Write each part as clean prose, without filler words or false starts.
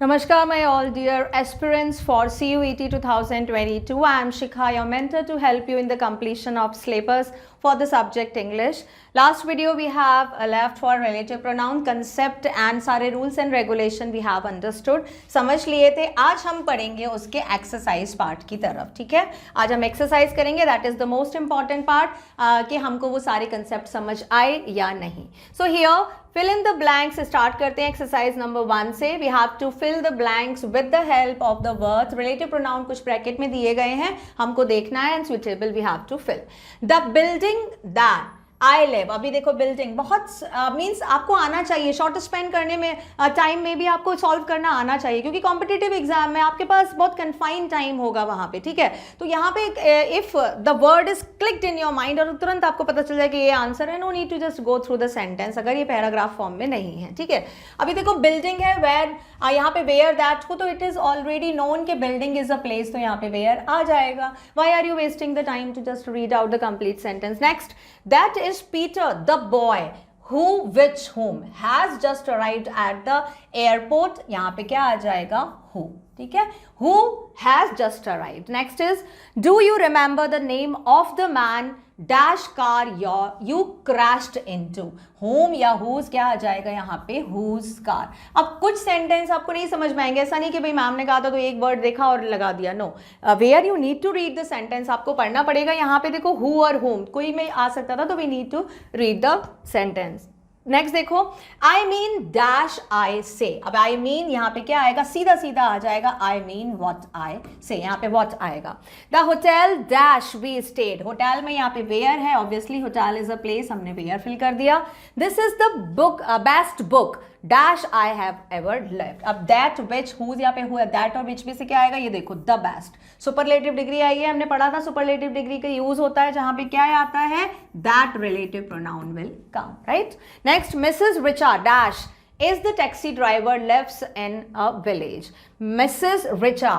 Namaskar, my all dear aspirants for CUET 2022. I am Shikha, your mentor to help you in the completion of syllabus for the subject English. Last video we have left for relative pronoun concept and सारे rules and regulation we have understood. समझ लिए थे. आज हम पढ़ेंगे उसके exercise part की तरफ. ठीक है, आज हम exercise करेंगे. That is the most important part कि हमको वो सारे concept समझ आए या नहीं. So here fill in the blanks. start करते हैं exercise number 1 से. We have to fill the blanks with the help of the words. relative pronoun कुछ bracket में दिए गए हैं, हमको देखना है and suitable we have to fill. The building that I live. अभी देखो बिल्डिंग बहुत मीन्स आपको आना चाहिए. शॉर्ट स्पेंड करने में टाइम में भी आपको सॉल्व करना आना चाहिए, क्योंकि कॉम्पिटिटिव एग्जाम में आपके पास बहुत कन्फाइंड टाइम होगा वहाँ पे. ठीक है, तो यहाँ पे if the word is clicked in your mind और तुरंत आपको पता चल जाए कि ये आंसर है, no need to just go through the sentence अगर ये पैराग्राफ फॉर्म में नहीं है. ठीक है, अभी देखो बिल्डिंग है, वेयर यहाँ पे वेयर दैट को तो इट इज ऑलरेडी नोन के बिल्डिंग इज अ प्लेस, तो यहाँ पे वेयर आ जाएगा. Why are you wasting the time to just read out the complete sentence. Next, that is Peter, the boy whom has just arrived at the airport. यहाँ पे क्या आ जाएगा? Who. ठीक है, who has just arrived. Next is, do you remember the name of the man dash car you crashed into. whom या whose क्या आ जाएगा यहाँ पे? whose car. अब कुछ सेंटेंस आपको नहीं समझ में आएंगे. ऐसा नहीं कि भाई मैम ने कहा था तो एक वर्ड देखा और लगा दिया. No, where you need to read the sentence. आपको पढ़ना पड़ेगा. यहाँ पे देखो who और whom कोई में आ सकता था, तो we need to read the sentence. Next देखो, आई मीन डैश आई से. अब आई मीन यहाँ पे क्या आएगा? सीधा सीधा आ जाएगा आई मीन व्हाट आई से. यहाँ पे व्हाट आएगा. The hotel dash we stayed. Hotel में यहाँ पे वेयर है, obviously hotel is a place, हमने वेयर फिल कर दिया. This is the book best book dash I have ever left. अब दैट विच हुज यहाँ पे हुआ, दैट और विच में से क्या आएगा? ये देखो the best. Superlative degree I है, हमने पढ़ा था सुपरलेटिव डिग्री का यूज होता है जहां पे क्या आता है? That relative pronoun will come. Right. Next, Mrs Richa dash is the taxi driver lives in a village. Mrs. Richa,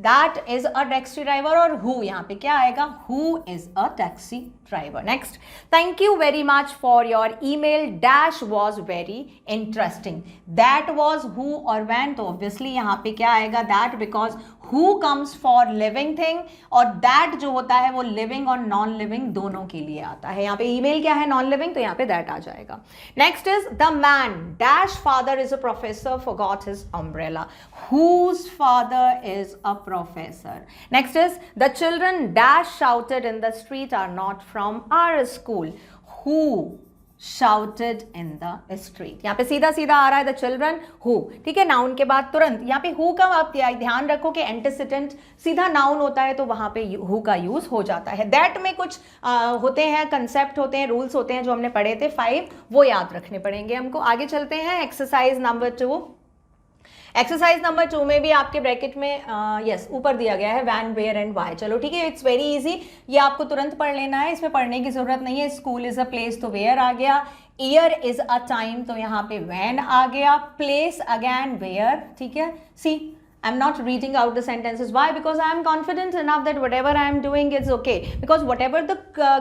that is a taxi driver. और who यहाँ पे क्या आएगा? Who is a taxi driver. Next, thank you very much for your email dash was very interesting. That was who और when, तो obviously यहाँ पे क्या आएगा? That, because who comes for living thing और that जो होता है वो living और non living दोनों के लिए आता है. यहाँ पे email क्या है? non living, तो यहाँ पे that आ जाएगा. Next is the man dash father is a professor forgot his umbrella. Whose father is a professor. Next is the children dash shouted in the street are not from our school. Who shouted in the street. यहाँ पे सीधा सीधा आ रहा है the children who. ठीक है, noun के बाद तुरंत यहाँ पे who का आप ध्यान रखो कि एंटीसिडेंट सीधा नाउन होता है तो वहाँ पे who का यूज हो जाता है. दैट में कुछ होते हैं, कंसेप्ट होते हैं, रूल्स होते हैं जो हमने पढ़े थे 5, वो याद रखने पड़ेंगे हमको. आगे चलते हैं. Exercise number 2. एक्सरसाइज नंबर 2 में भी आपके ब्रैकेट में यस ऊपर दिया गया है वैन वेयर एंड वाई. चलो ठीक है, इट्स वेरी इजी, ये आपको तुरंत पढ़ लेना है, इसमें पढ़ने की जरूरत नहीं है. स्कूल इज अ प्लेस तो वेयर आ गया. ईयर इज अ टाइम तो यहाँ पे वैन आ गया. Place again where. ठीक है, सी I'm not reading out the sentences. Why? Because I am confident enough that whatever I am doing is okay. Because whatever the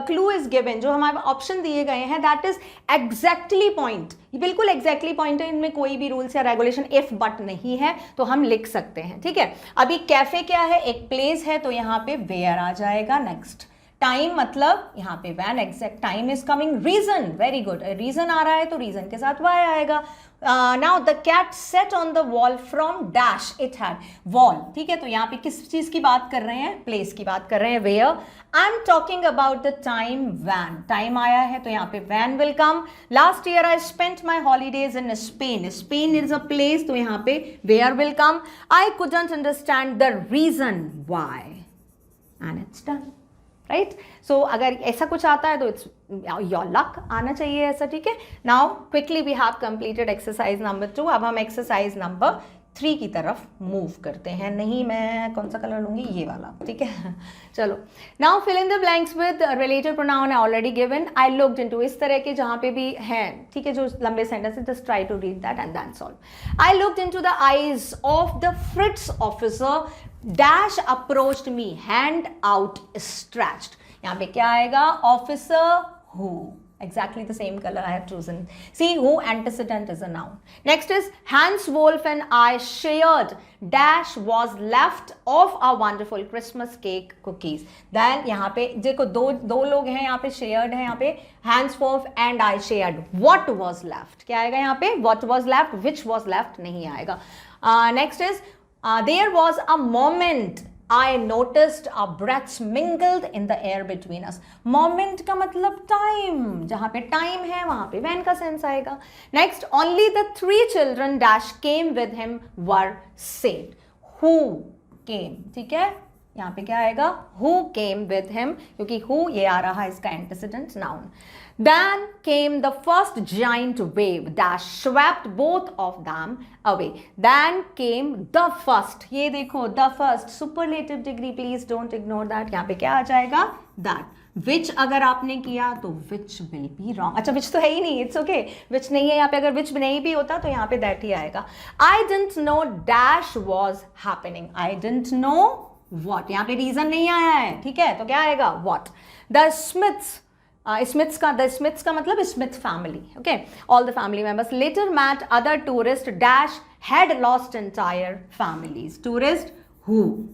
clue is given, जो हमारे option दिए गए हैं, that is exactly point. ये बिल्कुल exactly point है, इनमें कोई भी रूल्स या रेगुलेशन if but नहीं है, तो हम लिख सकते हैं. ठीक है, अभी कैफे क्या है? एक प्लेस है, तो यहाँ पे वेयर आ जाएगा. नेक्स्ट, टाइम मतलब यहाँ पे when exact time is coming. Reason, very good, reason आ रहा है तो रीजन के साथ वाई आएगा. Now the cat sat on the wall from dash it had wall. ठीक है, तो यहाँ पे किस चीज की बात कर रहे हैं? प्लेस की बात कर रहे हैं. Where. I am talking about the time when. Time आया है तो यहाँ पे when will come. Last year I spent my holidays in Spain. Spain is a place, तो यहाँ पे where will come. I couldn't understand the reason why and it's done. Right. So अगर ऐसा कुछ आता है तो इट्स योर लक, आना चाहिए ऐसा. ठीक है, now quickly we have completed exercise number 2. अब हम एक्सरसाइज नंबर 3 की तरफ मूव करते हैं. नहीं, मैं कौन सा कलर लूंगी? ये वाला. ठीक है, चलो. Now fill in the blanks with relative pronoun already given. I looked into, इस तरह के जहां पे भी हैं. ठीक है, जो लंबे सेंटेंस है, just try to read that and that's all. I looked into the eyes of the Fritz officer dash approached me hand outstretched. यहाँ पे क्या आएगा? Officer who. Exactly the same color I have chosen. See, who antecedent is a noun. Next is Hans Wolf and I shared dash was left of a wonderful Christmas cake cookies. Then यहाँ पे देखो दो लोग हैं, यहाँ पे shared है, यहाँ पे Hans Wolf and I shared. What was left? क्या आएगा यहाँ पे? What was left? Which was left? नहीं आएगा. Next is there was a moment I noticed our breaths mingled in the air between us. Moment का मतलब time, जहाँ पे time है वहाँ पे when का sense आएगा. Next, only the 3 children dash came with him were saved. Who came, ठीक है, यहाँ पे क्या आएगा? Who came with him, क्योंकि who ये आ रहा है इसका antecedent noun. Then came the first giant wave dash swept both of them away. Then came the first. ये देखो the first superlative degree, please don't ignore that. यहाँ पे क्या आ जाएगा? That. Which अगर आपने किया तो which will be wrong. अच्छा which तो है ही नहीं, it's okay. Which नहीं है यहाँ पे, अगर which नहीं भी होता तो यहाँ पे that ही आएगा. I didn't know dash was happening. I didn't know what. यहाँ पे reason नहीं आया है, ठीक है, तो क्या आएगा? What. The Smiths का मतलब Smith family, okay, all the family members later met other tourists dash had lost entire families. Tourist who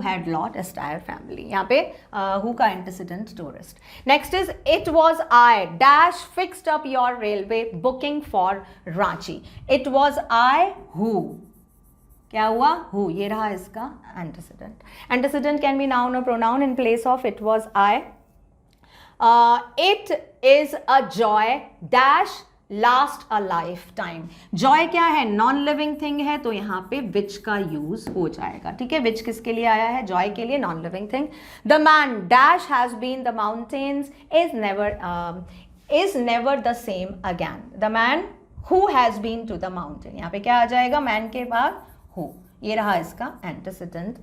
had lost entire family. यहाँ पे who का antecedent tourist. Next is it was I dash fixed up your railway booking for Ranchi. It was I who. क्या हुआ? Who. ये रहा इसका antecedent. Antecedent can be noun or pronoun in place of it was I. It is a joy dash last a lifetime. Joy क्या है? Non living thing है, तो यहाँ पे which का यूज हो जाएगा, ठीक है. which किसके लिए आया है? joy के लिए, non living thing. The man dash has been the mountains is never the same again. The man who has been to the mountain. यहाँ पे क्या आ जाएगा? man के बाद who. ये रहा इसका antecedent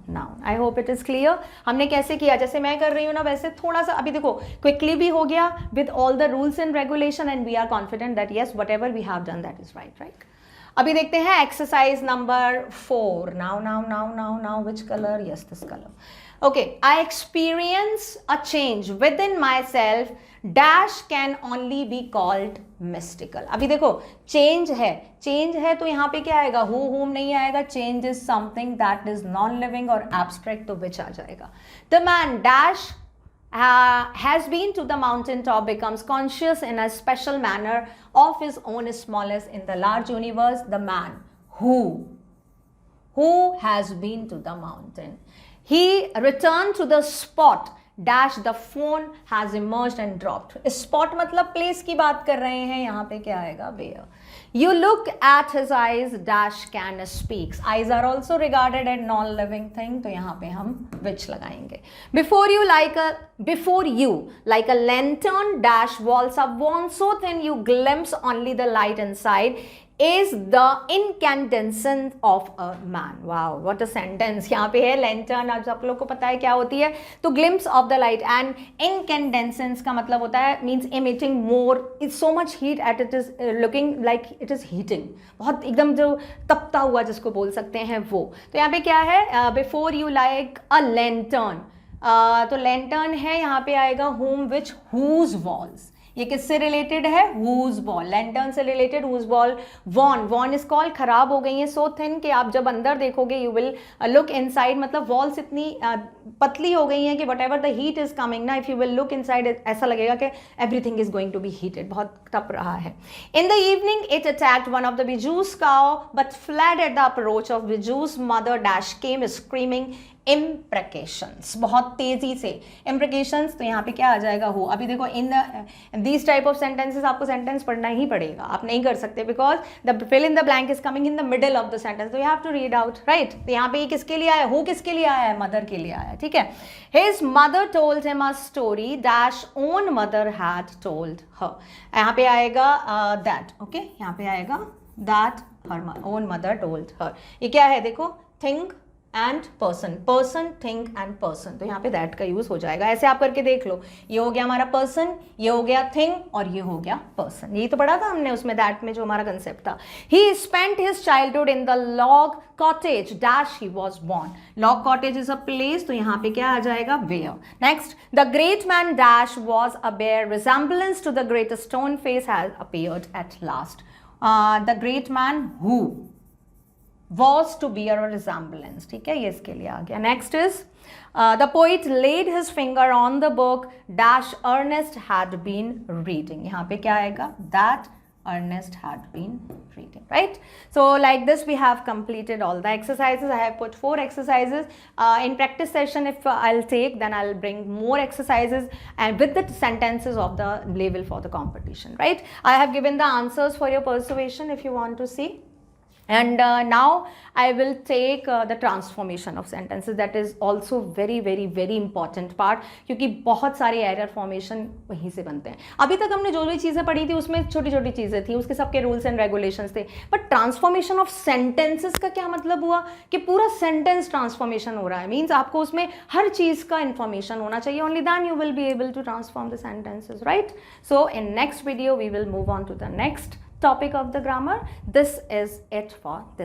noun. I hope it is clear. हमने कैसे किया? जैसे मैं कर रही हूँ ना वैसे थोड़ा सा अभी देखो quickly भी हो गया with all the rules and regulation and we are confident that yes whatever we have done that is right. अभी देखते हैं exercise number 4. Now which color? Yes, this color. Okay, I experience a change within myself dash can only be called mystical. अभी देखो change है तो यहाँ पे क्या आएगा? who whom नहीं आएगा. change is something that is non-living or abstract, तो which आ जाएगा. The man dash has been to the mountain top becomes conscious in a special manner of his own smallness in the large universe. The man who has been to the mountain. He returned to the spot dash the phone has emerged and dropped. Spot मतलब place की बात कर रहे हैं, यहाँ पे क्या आएगा? where. You look at his eyes dash can speaks. Eyes are also regarded as non-living thing, तो यहाँ पे हम which लगाएंगे. Before you like a lantern dash walls up one so thin you glimpse only the light inside is the incandescence of a man. Wow, what a sentence. यहाँ पे है lantern, आज आप लोग को पता है क्या होती है, तो glimpse of the light and incandescence का मतलब होता है means emitting more, it's so much heat at it is looking like it is heating, बहुत एकदम जो तपता हुआ जिसको बोल सकते हैं वो. तो यहाँ पे क्या है? before you like a lantern, तो lantern है, यहाँ पे आएगा whom which whose walls. ये किससे रिलेटेड है? whose wall. लैंटर्न से related whose wall. One is called, खराब हो गई है सो थिन कि आप जब अंदर देखोगे यू विल लुक इनसाइड, मतलब वॉल्स इतनी पतली हो गई हैं कि whatever the heat is coming ना, if you will look inside ऐसा लगेगा कि everything is going to be heated, बहुत तप रहा है. In the evening it attacked one of the Biju's cow but fled at the approach of Biju's mother dash came screaming imprecations. बहुत तेजी से imprecations, तो यहाँ पे क्या आ जाएगा? हो. अभी देखो इन these type of sentences आपको sentence पढ़ना ही पड़ेगा, आप नहीं कर सकते because the fill in the blank is coming in the middle of the sentence, so you have to read out, right? तो यहाँ पे ये किसके लिए आया? Who किसके लिए आया है? mother के लिए आया है, ठीक है. His mother told him a story dash own mother had told her. यहाँ पे आएगा that, okay? यहाँ पे आएगा that her own mother told her. ये क्या है? देखो think and person, person, thing and person, तो यहाँ पे दैट का यूज हो जाएगा। ऐसे आप करके देख लो, ये हो गया हमारा पर्सन, ये हो गया थिंग और ये हो गया पर्सन। यही तो पढ़ा था हमने उसमें दैट में जो हमारा कंसेप्ट था। He spent his childhood in the log cottage dash he was born. Log cottage is a place, तो यहाँ पे क्या आ जाएगा, where. Next, the great man dash was a bare resemblance to the great stone face has appeared at last. The great man who was to bear a resemblance, ठीक है, ये इसके लिए आ गया। Next is the poet laid his finger on the book dash Ernest had been reading। यहाँ पे क्या आएगा, that Ernest had been reading, right? So like this we have completed all the exercises. I have put 4 exercises. In practice session, if I'll take, then I'll bring more exercises and with the sentences of the level for the competition, right? I have given the answers for your persuasion if you want to see. And now I will take the transformation of sentences. That is also very very very important part, क्योंकि बहुत सारे error formation वहीं से बनते हैं। अभी तक हमने जो भी चीज़ें पढ़ी थी उसमें छोटी छोटी चीज़ें थी, उसके सबके रूल्स एंड रेगुलेशंस थे, बट ट्रांसफॉर्मेशन ऑफ सेंटेंसेस का क्या मतलब हुआ कि पूरा सेंटेंस ट्रांसफॉर्मेशन हो रहा है, मीन्स आपको उसमें हर चीज़ का इंफॉर्मेशन होना चाहिए, only then you will be able to transform the sentences, right? So in next video we will move on to the next topic of the grammar. This is it for this